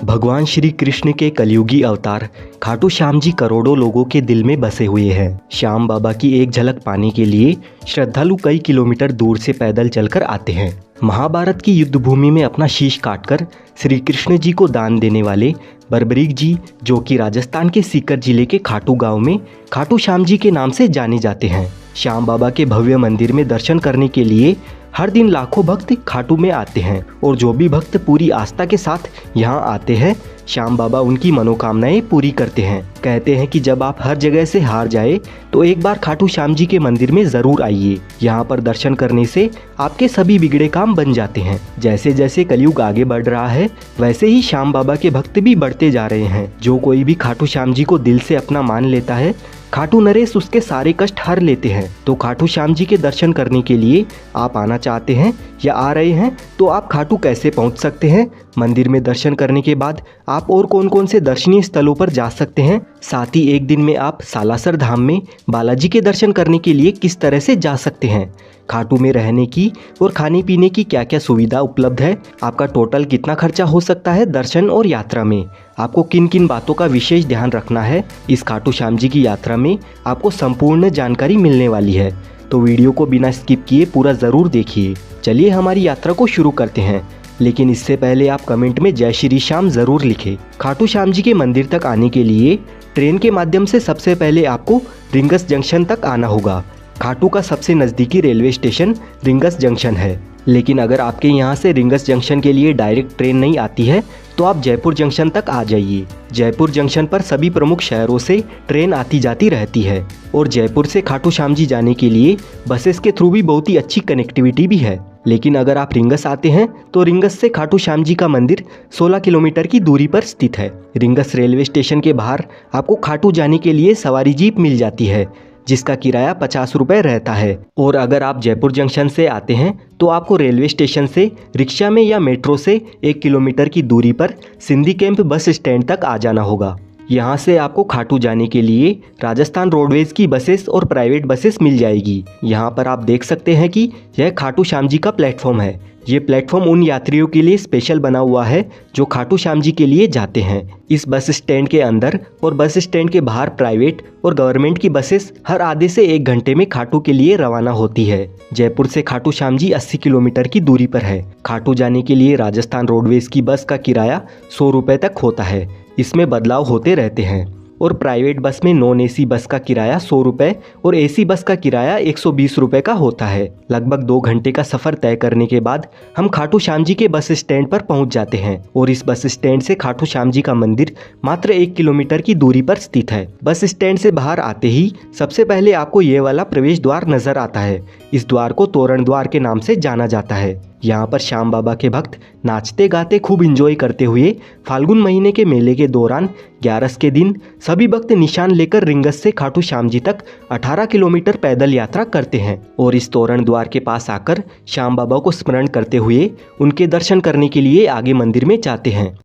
भगवान श्री कृष्ण के कलयुगी अवतार खाटू श्याम जी करोड़ों लोगों के दिल में बसे हुए हैं। श्याम बाबा की एक झलक पाने के लिए श्रद्धालु कई किलोमीटर दूर से पैदल चलकर आते हैं। महाभारत की युद्ध भूमि में अपना शीश काटकर श्री कृष्ण जी को दान देने वाले बर्बरीक जी, जो कि राजस्थान के सीकर जिले के खाटू गांव में खाटू श्याम जी के नाम से जाने जाते हैं। श्याम बाबा के भव्य मंदिर में दर्शन करने के लिए हर दिन लाखों भक्त खाटू में आते हैं और जो भी भक्त पूरी आस्था के साथ यहाँ आते हैं, श्याम बाबा उनकी मनोकामनाएं पूरी करते हैं। कहते हैं कि जब आप हर जगह से हार जाए तो एक बार खाटू श्याम जी के मंदिर में जरूर आइए। यहाँ पर दर्शन करने से आपके सभी बिगड़े काम बन जाते हैं। जैसे जैसे कलयुग आगे बढ़ रहा है, वैसे ही श्याम बाबा के भक्त भी बढ़ते जा रहे हैं। जो कोई भी खाटू श्याम जी को दिल से अपना मान लेता है, खाटू नरेश उसके सारे कष्ट हर लेते हैं। तो खाटू श्याम जी के दर्शन करने के लिए आप आना चाहते हैं या आ रहे हैं तो आप खाटू कैसे पहुंच सकते हैं? मंदिर में दर्शन करने के बाद आप और कौन कौन से दर्शनीय स्थलों पर जा सकते हैं? साथ ही एक दिन में आप सालासर धाम में बालाजी के दर्शन करने के लिए किस तरह से जा सकते हैं? खाटू में रहने की और खाने पीने की क्या क्या सुविधा उपलब्ध है? आपका टोटल कितना खर्चा हो सकता है दर्शन और यात्रा में? आपको किन किन बातों का विशेष ध्यान रखना है? इस खाटू श्याम जी की यात्रा में आपको संपूर्ण जानकारी मिलने वाली है, तो वीडियो को बिना स्किप किए पूरा ज़रूर देखिए। चलिए हमारी यात्रा को शुरू करते हैं, लेकिन इससे पहले आप कमेंट में जय श्री श्याम ज़रूर लिखें। खाटू श्याम जी के मंदिर तक आने के लिए ट्रेन के माध्यम से सबसे पहले आपको रिंगस जंक्शन तक आना होगा। खाटू का सबसे नज़दीकी रेलवे स्टेशन रिंगस जंक्शन है, लेकिन अगर आपके यहाँ से रिंगस जंक्शन के लिए डायरेक्ट ट्रेन नहीं आती है तो आप जयपुर जंक्शन तक आ जाइए। जयपुर जंक्शन पर सभी प्रमुख शहरों से ट्रेन आती जाती रहती है और जयपुर से खाटू श्याम जी जाने के लिए बसेस के थ्रू भी बहुत ही अच्छी कनेक्टिविटी भी है। लेकिन अगर आप रिंगस आते हैं तो रिंगस से खाटू श्याम जी का मंदिर 16 किलोमीटर की दूरी पर स्थित है। रिंगस रेलवे स्टेशन के बाहर आपको खाटू जाने के लिए सवारी जीप मिल जाती है, जिसका किराया 50 रुपये रहता है। और अगर आप जयपुर जंक्शन से आते हैं तो आपको रेलवे स्टेशन से रिक्शा में या मेट्रो से 1 किलोमीटर की दूरी पर सिंधी कैंप बस स्टैंड तक आ जाना होगा। यहाँ से आपको खाटू जाने के लिए राजस्थान रोडवेज की बसेस और प्राइवेट बसेस मिल जाएगी। यहाँ पर आप देख सकते हैं कि यह खाटू श्याम जी का प्लेटफॉर्म है। ये प्लेटफॉर्म उन यात्रियों के लिए स्पेशल बना हुआ है जो खाटू श्याम जी के लिए जाते हैं। इस बस स्टैंड के अंदर और बस स्टैंड के बाहर प्राइवेट और गवर्नमेंट की बसेस हर आधे से 1 घंटे में खाटू के लिए रवाना होती है। जयपुर से खाटू श्याम जी 80 किलोमीटर की दूरी पर है। खाटू जाने के लिए राजस्थान रोडवेज की बस का किराया 100 रुपये तक होता है। इसमें बदलाव होते रहते हैं और प्राइवेट बस में नॉन एसी बस का किराया 100 रुपये और एसी बस का किराया 120 रुपये का होता है। लगभग 2 घंटे का सफ़र तय करने के बाद हम खाटू श्याम जी के बस स्टैंड पर पहुंच जाते हैं और इस बस स्टैंड से खाटू श्याम जी का मंदिर मात्र 1 किलोमीटर की दूरी पर स्थित है। बस स्टैंड से बाहर आते ही सबसे पहले आपको ये वाला प्रवेश द्वार नजर आता है। इस द्वार को तोरण द्वार के नाम से जाना जाता है। यहाँ पर श्याम बाबा के भक्त नाचते गाते खूब इंजॉय करते हुए फाल्गुन महीने के मेले के दौरान 11 के दिन सभी भक्त निशान लेकर रिंगस से खाटू श्याम जी तक 18 किलोमीटर पैदल यात्रा करते हैं और इस तोरण द्वार के पास आकर श्याम बाबा को स्मरण करते हुए उनके दर्शन करने के लिए आगे मंदिर में जाते हैं।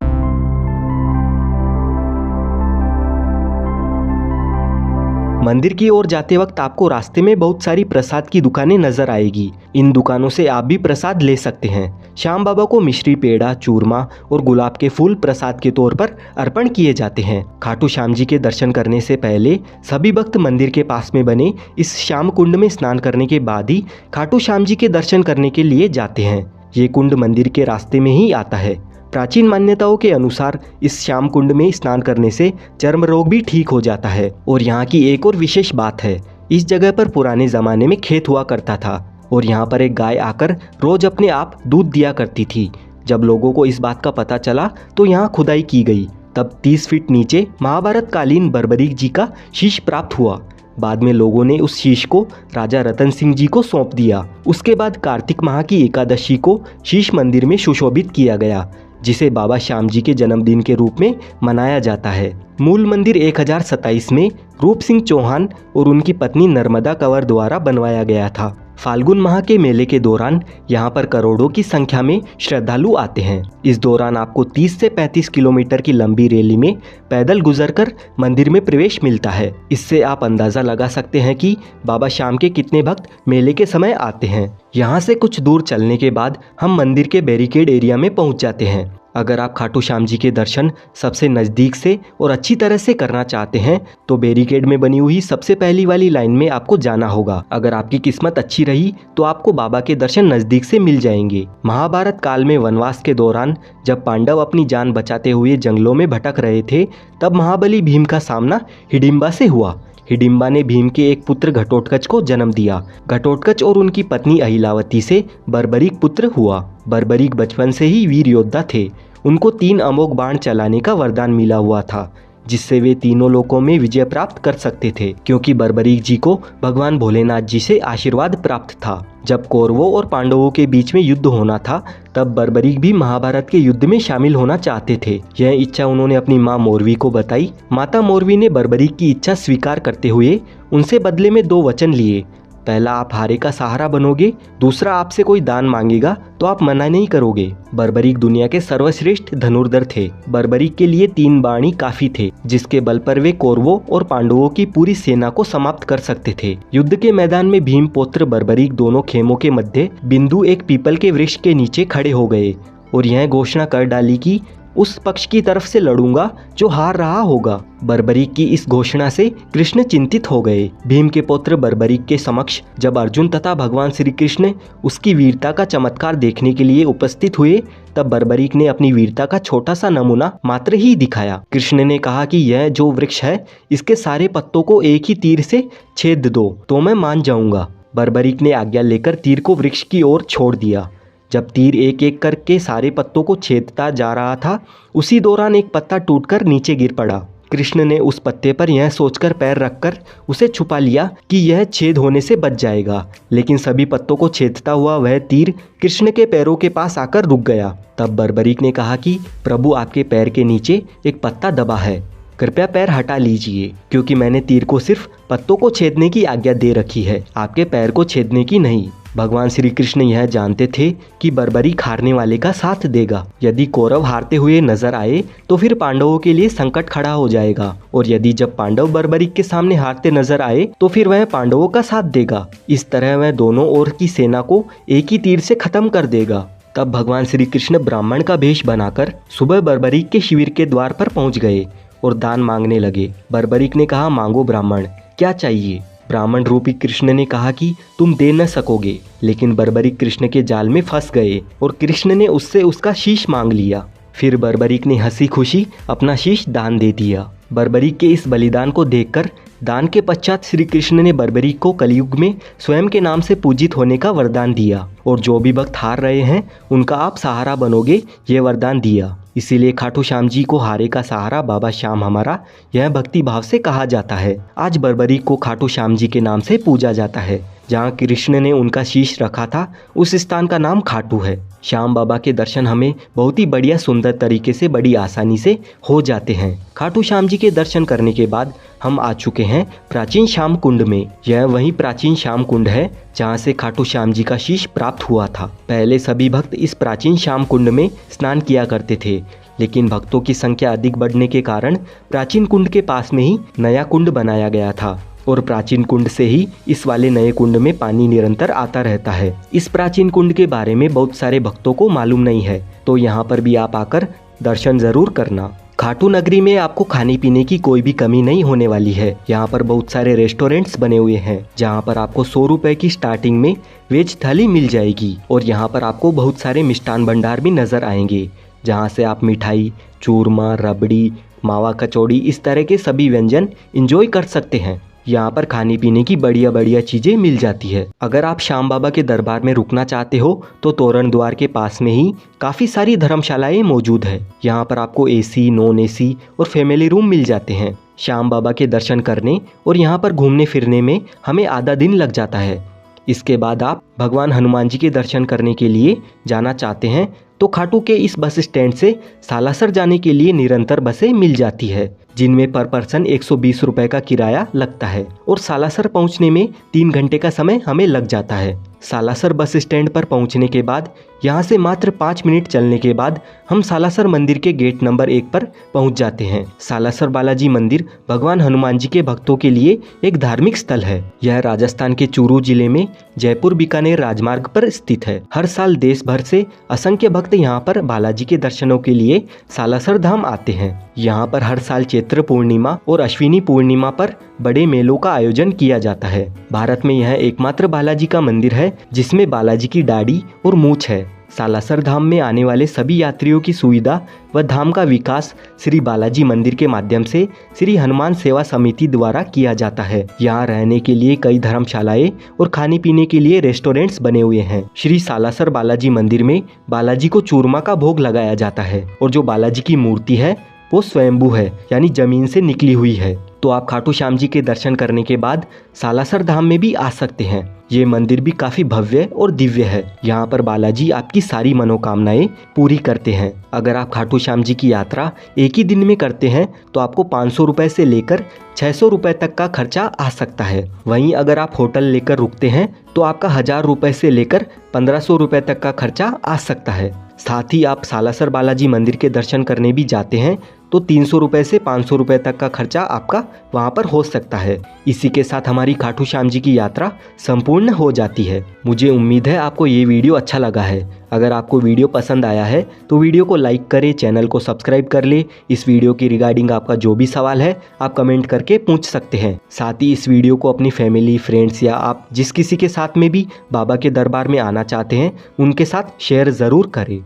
मंदिर की ओर जाते वक्त आपको रास्ते में बहुत सारी प्रसाद की दुकानें नजर आएगी। इन दुकानों से आप भी प्रसाद ले सकते हैं। श्याम बाबा को मिश्री, पेड़ा, चूरमा और गुलाब के फूल प्रसाद के तौर पर अर्पण किए जाते हैं। खाटू श्याम जी के दर्शन करने से पहले सभी भक्त मंदिर के पास में बने इस श्याम कुंड में स्नान करने के बाद ही खाटू श्याम जी के दर्शन करने के लिए जाते हैं। ये कुंड मंदिर के रास्ते में ही आता है। प्राचीन मान्यताओं के अनुसार इस श्याम कुंड में स्नान करने से चर्म रोग भी ठीक हो जाता है। और यहाँ की एक और विशेष बात है, इस जगह पर पुराने ज़माने में खेत हुआ करता था और यहाँ पर एक गाय आकर रोज अपने आप दूध दिया करती थी। जब लोगों को इस बात का पता चला तो यहाँ खुदाई की गई। तब 30 फीट नीचे महाभारत कालीन बर्बरीक जी का शीश प्राप्त हुआ। बाद में लोगों ने उस शीश को राजा रतन सिंह जी को सौंप दिया। उसके बाद कार्तिक माह की एकादशी को शीश मंदिर में सुशोभित किया गया, जिसे बाबा श्याम जी के जन्मदिन के रूप में मनाया जाता है। मूल मंदिर 1027 में रूप सिंह चौहान और उनकी पत्नी नर्मदा कंवर द्वारा बनवाया गया था। फाल्गुन माह के मेले के दौरान यहाँ पर करोड़ों की संख्या में श्रद्धालु आते हैं। इस दौरान आपको 30 से 35 किलोमीटर की लंबी रैली में पैदल गुजरकर मंदिर में प्रवेश मिलता है। इससे आप अंदाज़ा लगा सकते हैं कि बाबा श्याम के कितने भक्त मेले के समय आते हैं। यहाँ से कुछ दूर चलने के बाद हम मंदिर के बैरिकेड एरिया में पहुँच जाते हैं। अगर आप खाटू श्याम जी के दर्शन सबसे नज़दीक से और अच्छी तरह से करना चाहते हैं तो बैरिकेड में बनी हुई सबसे पहली वाली लाइन में आपको जाना होगा। अगर आपकी किस्मत अच्छी रही तो आपको बाबा के दर्शन नज़दीक से मिल जाएंगे। महाभारत काल में वनवास के दौरान जब पांडव अपनी जान बचाते हुए जंगलों में भटक रहे थे, तब महाबली भीम का सामना हिडिंबा से हुआ। हिडिंबा ने भीम के एक पुत्र घटोत्कच को जन्म दिया। घटोत्कच और उनकी पत्नी अहिलावती से बर्बरीक पुत्र हुआ। बर्बरीक बचपन से ही वीर योद्धा थे। उनको 3 अमोघ बाण चलाने का वरदान मिला हुआ था, जिससे वे तीनों लोकों में विजय प्राप्त कर सकते थे, क्योंकि बर्बरीक जी को भगवान भोलेनाथ जी से आशीर्वाद प्राप्त था। जब कौरवों और पांडवों के बीच में युद्ध होना था, तब बर्बरीक भी महाभारत के युद्ध में शामिल होना चाहते थे। यह इच्छा उन्होंने अपनी माँ मोरवी को बताई। माता मोरवी ने बर्बरीक की इच्छा स्वीकार करते हुए उनसे बदले में 2 वचन लिए। पहला, आप हारे का सहारा बनोगे। दूसरा, आपसे कोई दान मांगेगा तो आप मना नहीं करोगे। बर्बरीक दुनिया के सर्वश्रेष्ठ धनुर्धर थे। बर्बरीक के लिए 3 बाण ही काफी थे, जिसके बल पर वे कौरवों और पांडवों की पूरी सेना को समाप्त कर सकते थे। युद्ध के मैदान में भीम पौत्र बर्बरीक दोनों खेमों के मध्य बिंदु एक पीपल के वृक्ष के नीचे खड़े हो गए और यह घोषणा कर डाली कि उस पक्ष की तरफ से लड़ूंगा जो हार रहा होगा। बर्बरीक की इस घोषणा से कृष्ण चिंतित हो गए। भीम के पुत्र बर्बरीक के समक्ष जब अर्जुन तथा भगवान श्री कृष्ण उसकी वीरता का चमत्कार देखने के लिए उपस्थित हुए, तब बर्बरीक ने अपनी वीरता का छोटा सा नमूना मात्र ही दिखाया। कृष्ण ने कहा कि यह जो वृक्ष है, इसके सारे पत्तों को एक ही तीर से छेद दो तो मैं मान जाऊंगा। बर्बरीक ने आज्ञा लेकर तीर को वृक्ष की ओर छोड़ दिया। जब तीर एक एक करके सारे पत्तों को छेदता जा रहा था, उसी दौरान एक पत्ता टूटकर नीचे गिर पड़ा। कृष्ण ने उस पत्ते पर यह सोचकर पैर रखकर उसे छुपा लिया कि यह छेद होने से बच जाएगा, लेकिन सभी पत्तों को छेदता हुआ वह तीर कृष्ण के पैरों के पास आकर रुक गया। तब बर्बरीक ने कहा कि प्रभु, आपके पैर के नीचे एक पत्ता दबा है, कृपया पैर हटा लीजिए, क्योंकि मैंने तीर को सिर्फ पत्तों को छेदने की आज्ञा दे रखी है, आपके पैर को छेदने की नहीं। भगवान श्री कृष्ण यह जानते थे कि बर्बरीक हारने वाले का साथ देगा। यदि कौरव हारते हुए नजर आए तो फिर पांडवों के लिए संकट खड़ा हो जाएगा, और यदि जब पांडव बर्बरीक के सामने हारते नजर आए तो फिर वह पांडवों का साथ देगा। इस तरह वह दोनों ओर की सेना को एक ही तीर से खत्म कर देगा। तब भगवान श्री कृष्ण ब्राह्मण का भेष बनाकर सुबह बर्बरीक के शिविर के द्वार पर पहुंच गए और दान मांगने लगे। बर्बरीक ने कहा, मांगो ब्राह्मण, क्या चाहिए? ब्राह्मण रूपी कृष्ण ने कहा कि तुम दे न सकोगे, लेकिन बर्बरीक कृष्ण के जाल में फंस गए और कृष्ण ने उससे उसका शीश मांग लिया। फिर बर्बरीक ने हंसी खुशी अपना शीश दान दे दिया। बर्बरीक के इस बलिदान को देखकर दान के पश्चात श्री कृष्ण ने बर्बरीक को कलयुग में स्वयं के नाम से पूजित होने का वरदान दिया, और जो भी भक्त हार रहे हैं उनका आप सहारा बनोगे, ये वरदान दिया। इसीलिए खाटू श्याम जी को हारे का सहारा बाबा श्याम हमारा, यह भक्ति भाव से कहा जाता है। आज बर्बरीक को खाटू श्याम जी के नाम से पूजा जाता है। जहाँ कृष्ण ने उनका शीश रखा था, उस स्थान का नाम खाटू है। श्याम बाबा के दर्शन हमें बहुत ही बढ़िया सुंदर तरीके से बड़ी आसानी से हो जाते हैं। खाटू श्याम जी के दर्शन करने के बाद हम आ चुके हैं प्राचीन श्याम कुंड में। यह वही प्राचीन श्याम कुंड है जहाँ से खाटू श्याम जी का शीश प्राप्त हुआ था। पहले सभी भक्त इस प्राचीन श्याम कुंड में स्नान किया करते थे, लेकिन भक्तों की संख्या अधिक बढ़ने के कारण प्राचीन कुंड के पास में ही नया कुंड बनाया गया था, और प्राचीन कुंड से ही इस वाले नए कुंड में पानी निरंतर आता रहता है। इस प्राचीन कुंड के बारे में बहुत सारे भक्तों को मालूम नहीं है, तो यहाँ पर भी आप आकर दर्शन जरूर करना। खाटू नगरी में आपको खाने पीने की कोई भी कमी नहीं होने वाली है। यहाँ पर बहुत सारे रेस्टोरेंट्स बने हुए हैं, जहाँ पर आपको 100 रुपए की स्टार्टिंग में वेज थाली मिल जाएगी, और यहाँ पर आपको बहुत सारे मिष्ठान भंडार भी नजर आएंगे, जहाँ से आप मिठाई, चूरमा, रबड़ी, मावा कचौड़ी, इस तरह के सभी व्यंजन इंजॉय कर सकते हैं। यहाँ पर खाने पीने की बढ़िया बढ़िया चीज़ें मिल जाती है। अगर आप श्याम बाबा के दरबार में रुकना चाहते हो तो तोरण द्वार के पास में ही काफ़ी सारी धर्मशालाएं मौजूद है। यहाँ पर आपको एसी, नॉन एसी और फैमिली रूम मिल जाते हैं। श्याम बाबा के दर्शन करने और यहाँ पर घूमने फिरने में हमें आधा दिन लग जाता है। इसके बाद आप भगवान हनुमान जी के दर्शन करने के लिए जाना चाहते हैं तो खाटू के इस बस स्टैंड से सालासर जाने के लिए निरंतर बसें मिल जाती है, जिनमें पर पर्सन 120 रुपए का किराया लगता है, और सालासर पहुंचने में 3 घंटे का समय हमें लग जाता है। सालासर बस स्टैंड पर पहुंचने के बाद यहाँ से मात्र 5 मिनट चलने के बाद हम सालासर मंदिर के गेट नंबर 1 पर पहुंच जाते हैं। सालासर बालाजी मंदिर भगवान हनुमान जी के भक्तों के लिए एक धार्मिक स्थल है। यह राजस्थान के चूरू जिले में जयपुर बीकानेर राजमार्ग पर स्थित है। हर साल देश भर से असंख्य भक्त यहाँ पर बालाजी के दर्शनों के लिए सालासर धाम आते हैं। यहाँ पर हर साल चैत्र पूर्णिमा और अश्विनी पूर्णिमा पर बड़े मेलों का आयोजन किया जाता है। भारत में यह एकमात्र बालाजी का मंदिर है जिसमें बालाजी की दाढ़ी और मूंछ है। सालासर धाम में आने वाले सभी यात्रियों की सुविधा व धाम का विकास श्री बालाजी मंदिर के माध्यम से श्री हनुमान सेवा समिति द्वारा किया जाता है। यहाँ रहने के लिए कई धर्मशालाएं और खाने पीने के लिए रेस्टोरेंट्स बने हुए हैं। श्री सालासर बालाजी मंदिर में बालाजी को चूरमा का भोग लगाया जाता है और जो बालाजी की मूर्ति है वो स्वयंभू है, यानी जमीन से निकली हुई है। तो आप खाटू श्याम जी के दर्शन करने के बाद सालासर धाम में भी आ सकते हैं। ये मंदिर भी काफी भव्य और दिव्य है। यहाँ पर बालाजी आपकी सारी मनोकामनाएं पूरी करते हैं। अगर आप खाटू श्याम जी की यात्रा एक ही दिन में करते हैं तो आपको 500 रुपए से लेकर 600 रुपए तक का खर्चा आ सकता है। वहीं अगर आप होटल लेकर रुकते हैं तो आपका 1000 रुपए से लेकर 1500 रुपए तक का खर्चा आ सकता है। साथ ही आप सालासर बालाजी मंदिर के दर्शन करने भी जाते हैं तो 300 रुपए से 500 रुपए तक का खर्चा आपका वहां पर हो सकता है। इसी के साथ हमारी खाटू श्याम जी की यात्रा संपूर्ण हो जाती है। मुझे उम्मीद है आपको ये वीडियो अच्छा लगा है। अगर आपको वीडियो पसंद आया है तो वीडियो को लाइक करें, चैनल को सब्सक्राइब कर ले। इस वीडियो की रिगार्डिंग आपका जो भी सवाल है आप कमेंट करके पूछ सकते हैं। साथ ही इस वीडियो को अपनी फैमिली, फ्रेंड्स या आप जिस किसी के साथ में भी बाबा के दरबार में आना चाहते हैं उनके साथ शेयर ज़रूर करें।